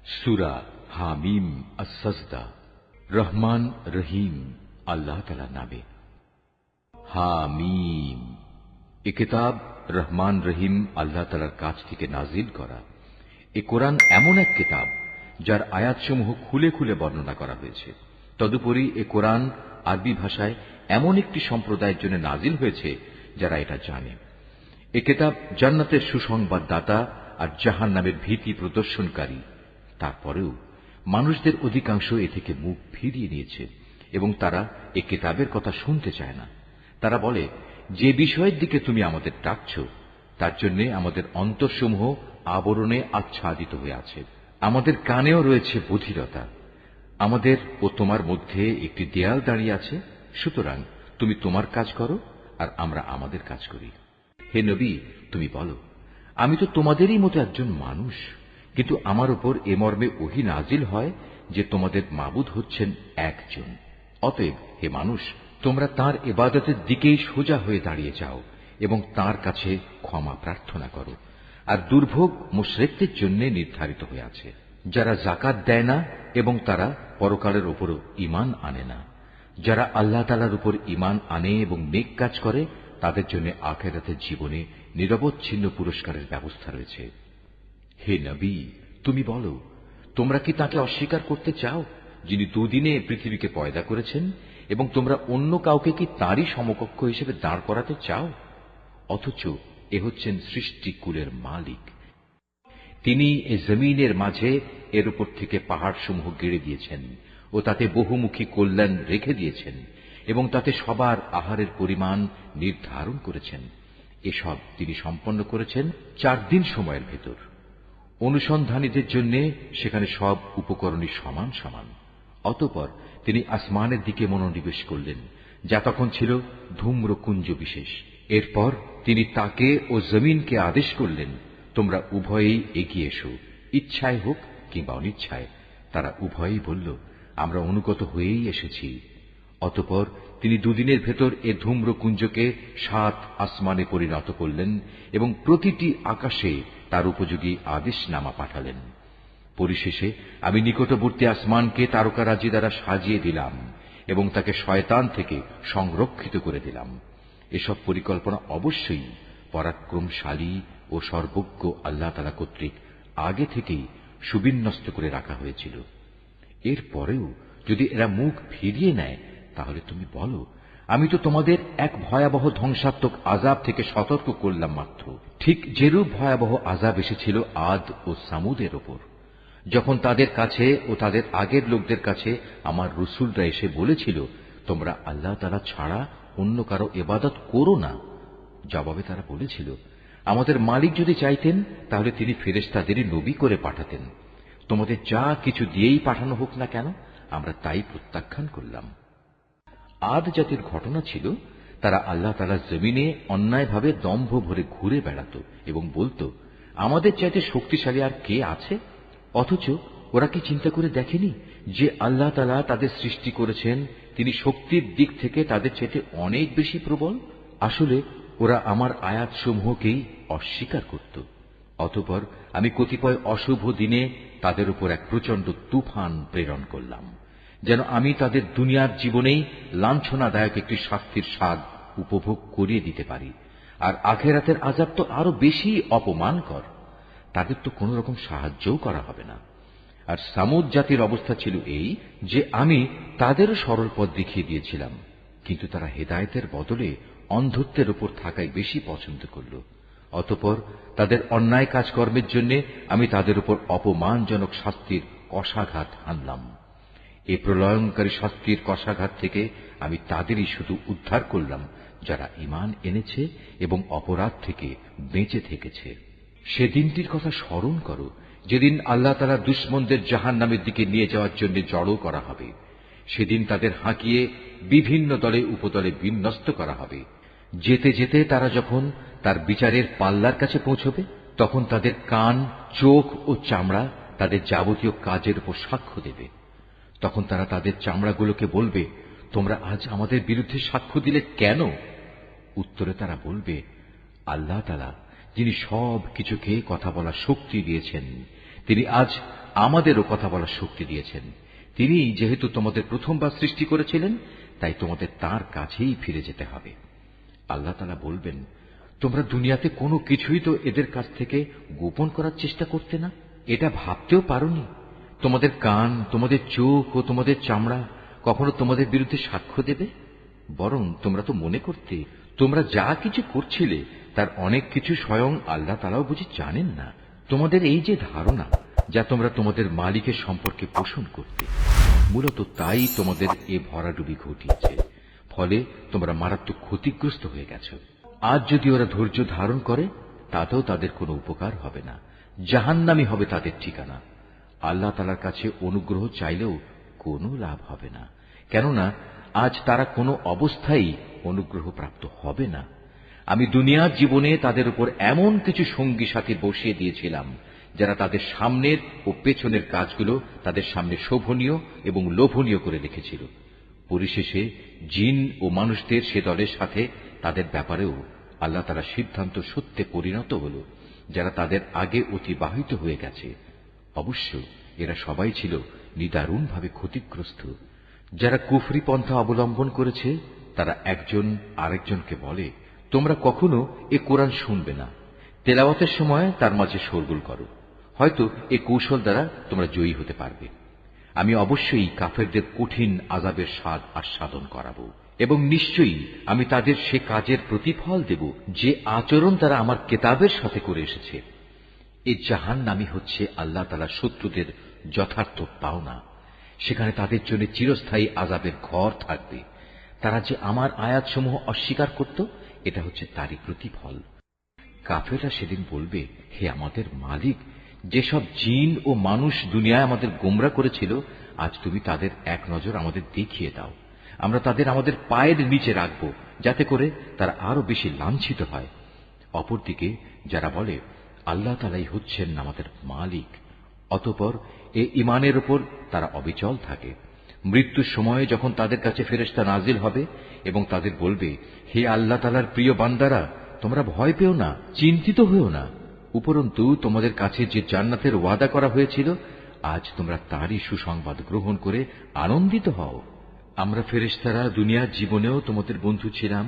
সূরা হামিম আস-সাজদা। রহমান রহিম আল্লাহ তাআলার নামে। হামিম, এ কিতাব রহমান রহিম আল্লাহ তাআলার কাছ থেকে নাজিল করা। এ কোরআন এমন এক কিতাব যার আয়াতসমূহ খুলে খুলে বর্ণনা করা হয়েছে। তদুপরি এ কোরআন আরবি ভাষায় এমন একটি সম্প্রদায়ের জন্য নাজিল হয়েছে যারা এটা জানে। এ কিতাব জান্নাতের সুসংবাদদাতা আর জাহান্নামের ভীতি প্রদর্শনকারী। তারপরেও মানুষদের অধিকাংশ এ থেকে মুখ ফিরিয়ে নিয়েছে এবং তারা এ কিতাবের কথা শুনতে চায় না। তারা বলে, যে বিষয়ের দিকে তুমি আমাদের ডাকছ তার জন্য আমাদের অন্তরসমূহ আবরণে আচ্ছাদিত হয়ে আছে, আমাদের কানেও রয়েছে বধিরতা, আমাদের ও তোমার মধ্যে একটি দেয়াল দাঁড়িয়ে আছে। সুতরাং তুমি তোমার কাজ করো আর আমরা আমাদের কাজ করি। হে নবী, তুমি বলো, আমি তো তোমাদেরই মতো একজন মানুষ, কিন্তু আমার উপর এ মর্মে ওহী নাজিল হয় যে তোমাদের মাবুদ হচ্ছেন একজন। অতএব হে মানুষ, তোমরা তাঁর ইবাদতের দিকেই সোজা হয়ে দাঁড়িয়ে যাও এবং তাঁর কাছে ক্ষমা প্রার্থনা করো। আর দুর্ভোগ মুশরিকদের জন্য নির্ধারিত হয়ে আছে, যারা যাকাত দেয় না এবং তারা পরকালের উপরও ঈমান আনে না। যারা আল্লাহ তাআলার উপর ঈমান আনে এবং নেক কাজ করে তাদের জন্য আখিরাতের জীবনে নিরবচ্ছিন্ন পুরস্কারের ব্যবস্থা রয়েছে। হে নবী, তুমি বলো, তোমরা কি তাকে অস্বীকার করতে চাও যিনি দুদিনে পৃথিবীকে পয়দা করেছেন, এবং তোমরা অন্য কাউকে কি তাঁরই সমকক্ষ হিসেবে দাঁড় করাতে চাও? অথচ এ হচ্ছেন সৃষ্টিকুলের মালিক। তিনি এ জমিনের মাঝে এর উপর থেকে পাহাড়সমূহ গেড়ে দিয়েছেন ও তাতে বহুমুখী কল্যাণ রেখে দিয়েছেন এবং তাতে সবার আহারের পরিমাণ নির্ধারণ করেছেন। এসব তিনি সম্পন্ন করেছেন 4 দিন সময়ের ভেতর। অনুসন্ধানীদের জন্য সেখানে সব উপকরণই সমান সমান। অতঃপর তিনি আসমানের দিকে মনোনিবেশ করলেন, যা তখন ছিল ধূম্রকুঞ্জ বিশেষ। এরপর তিনি তাকে ও জমিনকে আদেশ করলেন, তোমরা উভয়েই এগিয়ে এসো, ইচ্ছায় হোক কিংবা অনিচ্ছায়। তারা উভয়েই বলল, আমরা অনুগত হয়েই এসেছি। অতঃপর তিনি দুদিনের ভেতর এ ধূম্রকুঞ্জকে 7 আসমানে পরিণত করলেন এবং প্রতিটি আকাশে তার উপযোগী আদেশনামা পাঠালেন। পরিশেষে আমি নিকটবর্তী আসমানকে তারকারাজি দ্বারা সাজিয়ে দিলাম এবং তাকে শয়তান থেকে সংরক্ষিত করে দিলাম। এসব পরিকল্পনা অবশ্যই পরাক্রমশালী ও সর্বজ্ঞ আল্লাহ তাআলা কর্তৃক আগে থেকেই সুবিন্যস্ত করে রাখা হয়েছিল। এরপরেও যদি এরা মুখ ফিরিয়ে নেয়, তাহলে তুমি বলো, আমি তো তোমাদের এক ভয়াবহ ধ্বংসাত্মক আযাব থেকে সতর্ক করলাম মাত্র। ঠিক যেরূপ ভয়াবহ আযাব এসেছিল আদ ও সামুদের ওপর, যখন তাদের কাছে ও তাদের আগের লোকদের কাছে আমার রসুলরা এসে বলেছিল, তোমরা আল্লাহ তাআলা ছাড়া অন্য কারো ইবাদত করো না। জবাবে তারা বলেছিল, আমাদের মালিক যদি চাইতেন তাহলে তিনি ফেরেশতাদেরই নবী করে পাঠাতেন। তোমাদের যা কিছু দিয়েই পাঠানো হোক না কেন, আমরা তাই প্রত্যাখ্যান করলাম। আদ জাতির ঘটনা ছিল, তারা আল্লাহ তাআলার জমিনে অন্যায়ভাবে দম্ভ ভরে ঘুরে বেড়াত এবং বলত, আমাদের চাইতে শক্তিশালী আর কে আছে? অথচ ওরা কি চিন্তা করে দেখেনি যে আল্লাহ তাআলা তাদের সৃষ্টি করেছেন, তিনি শক্তির দিক থেকে তাদের চাইতে অনেক বেশি প্রবল? আসলে ওরা আমার আয়াতসমূহকেই অস্বীকার করত। অতঃপর আমি কতিপয় অশুভ দিনে তাদের উপর এক প্রচন্ড তুফান প্রেরণ করলাম, যেন আমি তাদের দুনিয়ার জীবনেই লাঞ্ছনাদায়ক একটি শাস্তির স্বাদ উপভোগ করিয়ে দিতে পারি। আর আখিরাতের আযাব তো আরো বেশি অপমানকর, তাদের তো কোন রকম সাহায্যও করা হবে না। আর সামুদ জাতির অবস্থা ছিল এই যে আমি তাদেরও সরল পথ দেখিয়ে দিয়েছিলাম, কিন্তু তারা হেদায়েতের বদলে অন্ধত্বের উপর থাকাই বেশি পছন্দ করল। অতঃপর তাদের অন্যায় কাজকর্মের জন্য আমি তাদের উপর অপমানজনক শাস্তির কষাঘাত হানলাম। এই প্রলয়ঙ্কারী শাস্তির কষাঘাত থেকে আমি তাদেরই শুধু উদ্ধার করলাম যারা ঈমান এনেছে এবং অপরাধ থেকে বেঁচে থেকেছে। সেদিনটির কথা স্মরণ করো যেদিন আল্লাহ তাআলা দুশমনদের জাহান্নামের দিকে নিয়ে যাওয়ার জন্য জড়ো করা হবে। সেদিন তাদের হাঁকিয়ে বিভিন্ন দলে উপদলে বিন্যস্ত করা হবে। যেতে যেতে তারা যখন তার বিচারের পাল্লার কাছে পৌঁছবে, তখন তাদের কান, চোখ ও চামড়া তাদের যাবতীয় কাজের উপর সাক্ষ্য দেবে। তখন তারা তাদের চামড়াগুলোকে বলবে, তোমরা আজ আমাদের বিরুদ্ধে সাক্ষ্য দিলে কেন? উত্তরে তারা বলবে, আল্লাহ তাআলা যিনি সব কিছুকে কথা বলার শক্তি দিয়েছেন, তিনি আজ আমাদেরও কথা বলার শক্তি দিয়েছেন। তিনি যেহেতু তোমাদের প্রথমবার সৃষ্টি করেছিলেন, তাই তোমাদের তাঁর কাছেই ফিরে যেতে হবে। আল্লাহ তাআলা বলবেন, তোমরা দুনিয়াতে কোনো কিছুই তো এদের কাছ থেকে গোপন করার চেষ্টা করতে না। এটা ভাবতেও পারোনি তোমাদের কান, তোমাদের চোখ ও তোমাদের চামড়া কখনো তোমাদের বিরুদ্ধে সাক্ষ্য দেবে। বরং তোমরা তো মনে করতে তোমরা যা কিছু করছিলে তার অনেক কিছু স্বয়ং আল্লাহ তাআলাও বুঝি জানেন না। তোমাদের এই যে ধারণা যা তোমরা তোমাদের মালিকের সম্পর্কে পোষণ করতে, মূলত তাই তোমাদের এ ভরাডুবি ঘটিয়েছে। ফলে তোমরা মারাত্মক ক্ষতিগ্রস্ত হয়ে গেছ। আজ যদি ওরা ধৈর্য ধারণ করে, তাতেও তাদের কোনো উপকার হবে না। জাহান্নামী হবে তাদের ঠিকানা। আল্লাহ তাআলার কাছে অনুগ্রহ চাইলেও কোনো লাভ হবে না, কেননা আজ তারা কোনো অবস্থায় অনুগ্রহ প্রাপ্ত হবে না। আমি দুনিয়ার জীবনে তাদের উপর এমন কিছু সঙ্গী সাথী বসিয়ে দিয়েছিলাম যারা তাদের সামনের ও পেছনের কাজগুলো তাদের সামনে শোভনীয় এবং লোভনীয় করে রেখেছিল। পরিশেষে জিন ও মানুষদের সে দলের সাথে তাদের ব্যাপারেও আল্লাহ তাআলা সিদ্ধান্ত সত্যে পরিণত হল, যারা তাদের আগে অতিবাহিত হয়ে গেছে। অবশ্য এরা সবাই ছিল নিদারুণভাবে ক্ষতিগ্রস্ত। যারা কুফরি পন্থা অবলম্বন করেছে তারা একজন আরেকজনকে বলে, তোমরা কখনো এ কোরআন শুনবে না। তেলাওয়াতের সময় তার মাঝে শোরগোল করো, হয়তো এ কৌশল দ্বারা তোমরা জয়ী হতে পারবে। আমি অবশ্যই কাফেরদের কঠিন আযাবের স্বাদ আস্বাদন করাবো, এবং নিশ্চয়ই আমি তাদের সে কাজের প্রতিফল দেব যে আচরণ তারা আমার কেতাবের সাথে করে এসেছে। এই জাহান্নামী হচ্ছে আল্লাহ তাআলার শত্রুদের যথার্থ পাওনা। সেখানে তাদের জন্য চিরস্থায়ী আযাবের ঘর থাকবে। তারা যে আমার আয়াতসমূহ অস্বীকার করত, এটা হচ্ছে তারই প্রতিফল। কাফেররা সেদিন বলবে, হে আমাদের মালিক, যেসব জিন ও মানুষ দুনিয়ায় আমাদের গোমরা করেছিল, আজ তুমি তাদের এক নজর আমাদের দেখিয়ে দাও। আমরা তাদের আমাদের পায়ের নিচে রাখব, যাতে করে তারা আরো বেশি লাঞ্ছিত হয়। অপরদিকে যারা বলে আল্লাহ তাআলাই হচ্ছেন আমাদের মালিক, অতঃপর এ ঈমানের উপর তারা অবিচল থাকে। মৃত্যুর সময়ে যখন তাদের কাছে ফেরেশতা নাজিল হবে এবং তাদের বলবে, হে আল্লাহ তাআলার প্রিয় বান্দারা, তোমরা ভয় পেও না, চিন্তিত হয়েও না। উপরন্তু তোমাদের কাছে যে জান্নাতের ওয়াদা করা হয়েছিল, আজ তোমরা তারই সুসংবাদ গ্রহণ করে আনন্দিত হও। আমরা ফেরেশতারা দুনিয়ার জীবনেও তোমাদের বন্ধু ছিলাম,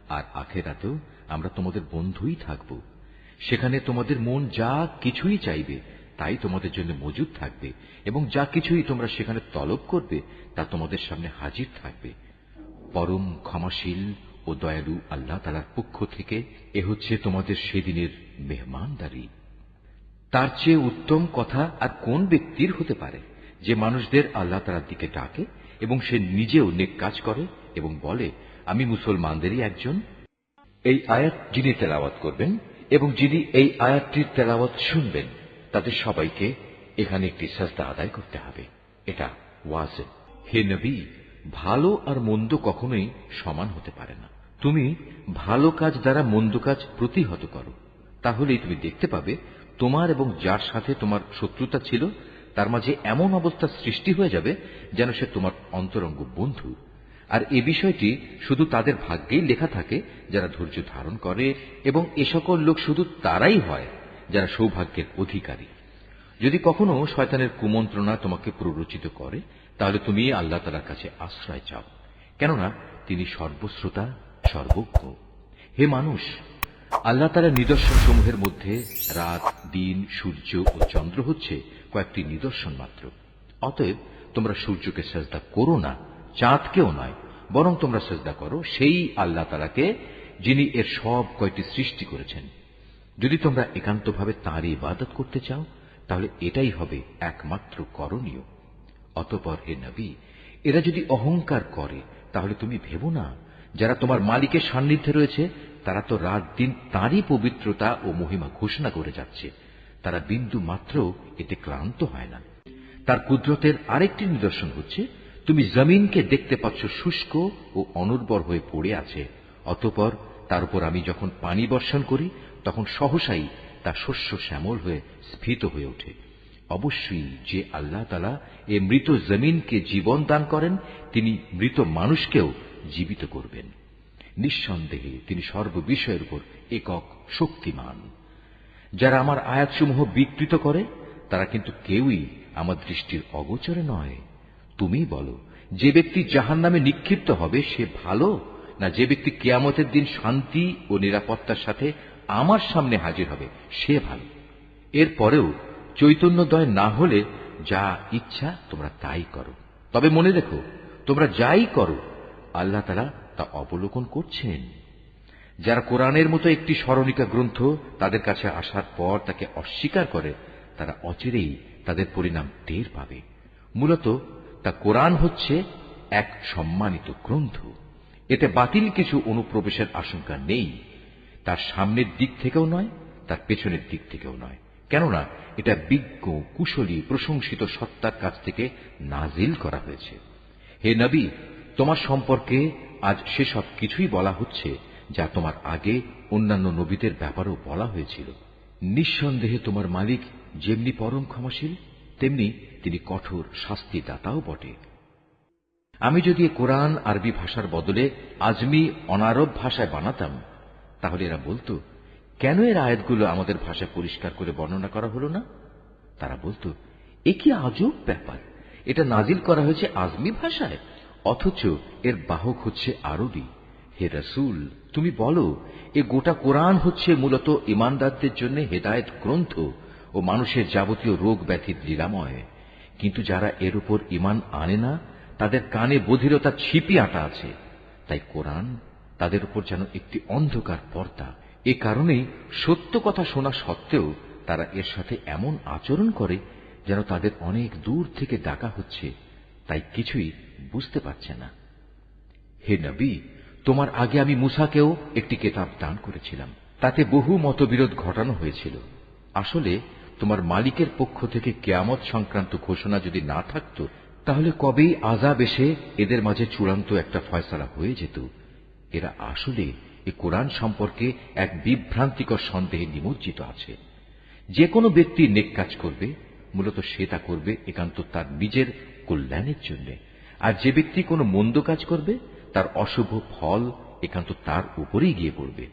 আর আখিরাতেও আমরা তোমাদের বন্ধুই থাকব। সেখানে তোমাদের মন যা কিছুই চাইবে তাই তোমাদের জন্য মজুদ থাকবে, এবং যা কিছুই তোমরা সেখানে তলব করবে তা তোমাদের সামনে হাজির থাকবে। পরম ক্ষমাশীল ও দয়ালু আল্লাহ তাআলার পক্ষ থেকে এ হচ্ছে তোমাদের সেদিনের মেহমানদারি। তার চেয়ে উত্তম কথা আর কোন ব্যক্তির হতে পারে যে মানুষদের আল্লাহ তাআলার দিকে ডাকে এবং সে নিজেও নেক কাজ করে এবং বলে, আমি মুসলমানদেরই একজন। এই আয়াত যিনি তেলাওয়াত করবেন এবং যিনি এই আয়াতটির তেলাওয়াত শুনবেন, তাদের সবাইকে এখানে একটি সাজদা আদায় করতে হবে। এটা ওয়াজিব। হে নবী, ভালো আর মন্দ কখনোই সমান হতে পারে না। তুমি ভালো কাজ দ্বারা মন্দ কাজ প্রতিহত করো, তাহলেই তুমি দেখতে পাবে তোমার এবং যার সাথে তোমার শত্রুতা ছিল তার মাঝে এমন অবস্থা সৃষ্টি হয়ে যাবে যেন সে তোমার অন্তরঙ্গ বন্ধু। আর এ বিষয়টি শুধু তাদের ভাগ্যেই লেখা থাকে যারা ধৈর্য ধারণ করে, এবং এ সকল লোক শুধু তারাই হয় যারা সৌভাগ্যের অধিকারী। যদি কখনো শয়তানের কুমন্ত্রণা তোমাকে প্ররোচিত করে, তাহলে তুমি আল্লাহ তাআলার কাছে আশ্রয় চাও, কেননা তিনি সর্বশ্রোতা, সর্বজ্ঞ। হে মানুষ, আল্লাহ তাআলার নিদর্শন সমূহের মধ্যে রাত, দিন, সূর্য ও চন্দ্র হচ্ছে কয়েকটি নিদর্শন মাত্র। অতএব তোমরা সূর্যকে সেজদা করো না, চাঁদকেও নয়, বরং তোমরা সেজদা করো সেই আল্লাহ তাআলাকে যিনি এর সব কয়টি সৃষ্টি করেছেন। যদি তোমরা একান্তভাবে তাঁরই ইবাদত করতে চাও, তাহলে এটাই হবে একমাত্র করণীয়। অতঃপর হে নবী, এরা যদি অহংকার করে তাহলে তুমি ভেবো না, যারা তোমার মালিকের সান্নিধ্যে রয়েছে তারা তো রাত দিন তাঁরই পবিত্রতা ও মহিমা ঘোষণা করে যাচ্ছে। তারা বিন্দু মাত্র এতে ক্লান্ত হয় না। তার কুদরতের আরেকটি নিদর্শন হচ্ছে, তুমি জমিনকে দেখতে পাচ্ছ শুষ্ক ও অনুর্বর হয়ে পড়ে আছে, অতঃপর তার উপর আমি যখন পানি বর্ষণ করি তখন সহসাই তা শস্য শ্যামল হয়ে স্ফীত হয়ে ওঠে। অবশ্যই যে আল্লাহ তাআলা এ মৃত জমিনকে জীবন দান করেন, তিনি মৃত মানুষকেও জীবিত করবেন। নিঃসন্দেহে তিনি সর্ববিষয়ের উপর একক শক্তিমান। যারা আমার আয়াতসমূহ বিকৃত করে তারা কিন্তু কেউই আমার দৃষ্টির অগোচরে নয়। তুমি বলো, যে ব্যক্তি জাহান্নামে নিক্ষিপ্ত হবে সে ভালো, না যে ব্যক্তি কিয়ামতের দিন শান্তি ও নিরাপত্তার সাথে আমার সামনে হাজির হবে সে ভালো? এরপরেও চৈতন্যদয় না হলে যা ইচ্ছা তোমরা তাই করো। তবে মনে রেখো, তোমরা যাই করো আল্লাহ তাআলা তা অবলোকন করছেন। যারা কোরআনের মতো একটি স্মরণিকা গ্রন্থ তাদের কাছে আসার পর তাকে অস্বীকার করে, তারা অচিরেই তাদের পরিণাম টের পাবে। মূলত তা কোরআন হচ্ছে এক সম্মানিত গ্রন্থ। এতে বাতিল কিছু অনুপ্রবেশের আশঙ্কা নেই, তার সামনের দিক থেকেও নয়, তার পেছনের দিক থেকেও নয়। কেননা এটা বিজ্ঞ, কুশলী, প্রশংসিত সত্তার কাছ থেকে নাজিল করা হয়েছে। হে নবী, তোমার সম্পর্কে আজ সেসব কিছুই বলা হচ্ছে যা তোমার আগে অন্যান্য নবীদের ব্যাপারেও বলা হয়েছিল। নিঃসন্দেহে তোমার মালিক যেমনি পরম ক্ষমাশীল, তেমনি তিনি কঠোর শাস্তিদাতাও বটে। আমি যদি এ কোরআন আরবি ভাষার বদলে আজমি অনারব ভাষায় বানাতাম, তাহলে এরা বলতো, কেন এর আয়াতগুলো আমাদের ভাষায় পরিষ্কার করে বর্ণনা করা হলো না? তারা বলতো, এ কি আজব ব্যাপার, এটা নাজিল করা হয়েছে আজমি ভাষায়, অথচ এর বাহক হচ্ছে আরবি। হে রাসূল, তুমি বলো, এ গোটা কোরআন হচ্ছে মূলত ঈমানদারদের জন্য হেদায়েত গ্রন্থ ও মানুষের যাবতীয় রোগ ব্যাধির নিরাময়। কিন্তু যারা এর উপর ঈমান আনে না, তাদের কানে বধিরতার ছিপি আটা আছে। তাই কোরআন তাদের উপর যেন একটি অন্ধকার পর্দা। এ কারণেই সত্য কথা শোনা সত্ত্বেও তারা এর সাথে এমন আচরণ করে যেন তাদের অনেক দূর থেকে ডাকা হচ্ছে, তাই কিছুই বুঝতে পারছে না। হে নবী, তোমার আগে আমি মূসাকেও একটি কিতাব দান করেছিলাম, তাতে বহু মতবিরোধ ঘটানো হয়েছিল। আসলে তোমার মালিকের পক্ষ থেকে কিয়ামত সংক্রান্ত ঘোষণা যদি না থাকত, তাহলে কবেই আযাব এসে এদের মাঝে চূড়ান্ত একটা ফয়সালা হয়ে যেত। এরা আসলে এ কোরআন সম্পর্কে এক বিভ্রান্তিকর সন্দেহে নিমজ্জিত আছে। যে কোনো ব্যক্তি নেক কাজ করবে, মূলত সে তা করবে একান্ত তার নিজের কল্যাণের জন্য, আর যে ব্যক্তি কোনো মন্দ কাজ করবে তার অশুভ ফল একান্ত তার উপরেই গিয়ে পড়বে।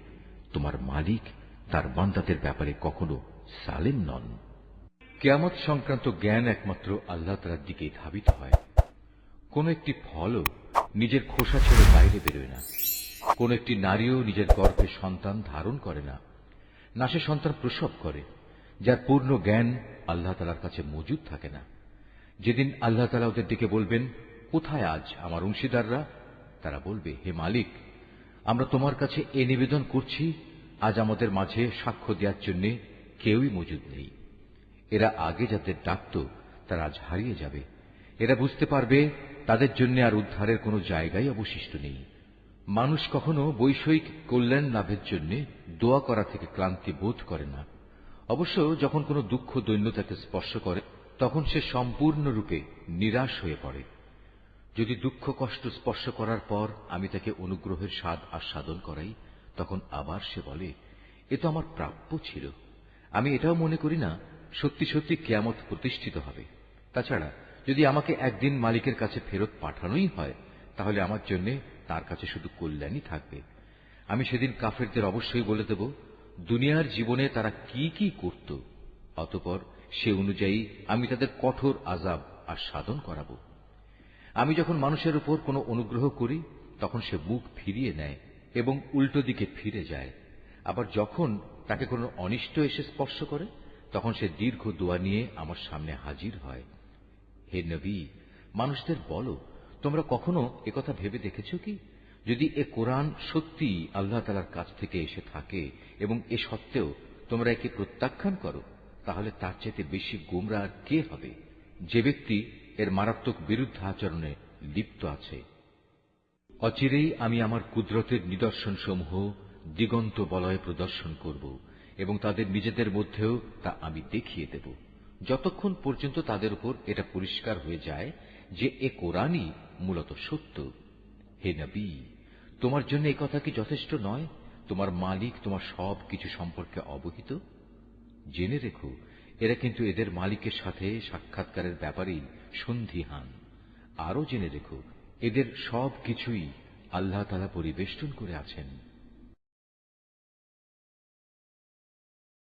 তোমার মালিক তার বান্দাদের ব্যাপারে কখনো সালেম নন। কিয়ামত সংক্রান্ত জ্ঞান একমাত্র আল্লাহ তাআলার দিকেই ধাবিত হয়। কোন একটি ফলও নিজের খোসা ছেড়ে বাইরে বেরোয় না। কোন একটি নারীও নিজের গর্ভে সন্তান ধারণ করে না, না সে সন্তান প্রসব করে, যার পূর্ণ জ্ঞান আল্লাহ তাআলার কাছে মজুদ থাকে না। যেদিন আল্লাহ তাআলা ওদের দিকে বলবেন, কোথায় আজ আমার অংশীদাররা? তারা বলবে, হে মালিক, আমরা তোমার কাছে এ নিবেদন করছি, আজ আমাদের মাঝে সাক্ষ্য দেওয়ার জন্য কেউই মজুদ নেই। এরা আগে যাদের ডাকত তারা আজ হারিয়ে যাবে। এরা বুঝতে পারবে তাদের জন্য আর উদ্ধারের কোনো জায়গাই অবশিষ্ট নেই। মানুষ কখনো বৈষয়িক কল্যাণ লাভের জন্য দোয়া করা থেকে ক্লান্তি বোধ করে না। অবশ্য যখন কোনো দুঃখ দৈন্যতাকে স্পর্শ করে, তখন সে সম্পূর্ণরূপে নিরাশ হয়ে পড়ে। যদি দুঃখ কষ্ট স্পর্শ করার পর আমি তাকে অনুগ্রহের স্বাদ আস্বাদন করাই, তখন আবার সে বলে, এ তো আমার প্রাপ্য ছিল। আমি এটাও মনে করি না সত্যি সত্যি কিয়ামত প্রতিষ্ঠিত হবে। তাছাড়া যদি আমাকে একদিন মালিকের কাছে ফেরত পাঠানোই হয়, তাহলে আমার জন্য তার কাছে শুধু কল্যাণই থাকবে। আমি সেদিন কাফেরদের অবশ্যই বলে দেব দুনিয়ার জীবনে তারা কি কি করত, অতঃপর সে অনুযায়ী আমি তাদের কঠোর আযাব আস্বাদন করাবো। আমি যখন মানুষের উপর কোনো অনুগ্রহ করি, তখন সে মুখ ফিরিয়ে নেয় এবং উল্টো দিকে ফিরে যায়। আবার যখন তাকে কোনো অনিষ্ট এসে স্পর্শ করে, তখন সে দীর্ঘ দোয়া নিয়ে আমার সামনে হাজির হয়। হে নবী, মানুষদের বলো, তোমরা কখনো একথা ভেবে দেখেছ কি, যদি এ কোরআন সত্যি আল্লাহ তাআলার কাছ থেকে এসে থাকে এবং এ সত্ত্বেও তোমরা একে প্রত্যাখ্যান করো, তাহলে তার চাইতে বেশি গোমরাহ আর কে হবে, যে ব্যক্তি এর মারাত্মক বিরুদ্ধাচরণে লিপ্ত আছে। অচিরেই আমি আমার কুদরতের নিদর্শনসমূহ দিগন্ত বলয়ে প্রদর্শন করব এবং তাদের নিজেদের মধ্যেও তা আমি দেখিয়ে দেব, যতক্ষণ পর্যন্ত তাদের উপর এটা পরিষ্কার হয়ে যায় যে এ কোরআনই মূলত সত্য। হে নবী, তোমার জন্য এ কথা কি যথেষ্ট নয়? তোমার মালিক তোমার সব কিছু সম্পর্কে অবহিত। জেনে রেখো, এরা কিন্তু এদের মালিকের সাথে সাক্ষাৎকারের ব্যাপারেই সন্দিহান। আরও জেনে রেখো, এদের সব কিছুই আল্লাহ তাআলা পরিবেষ্টন করে আছেন।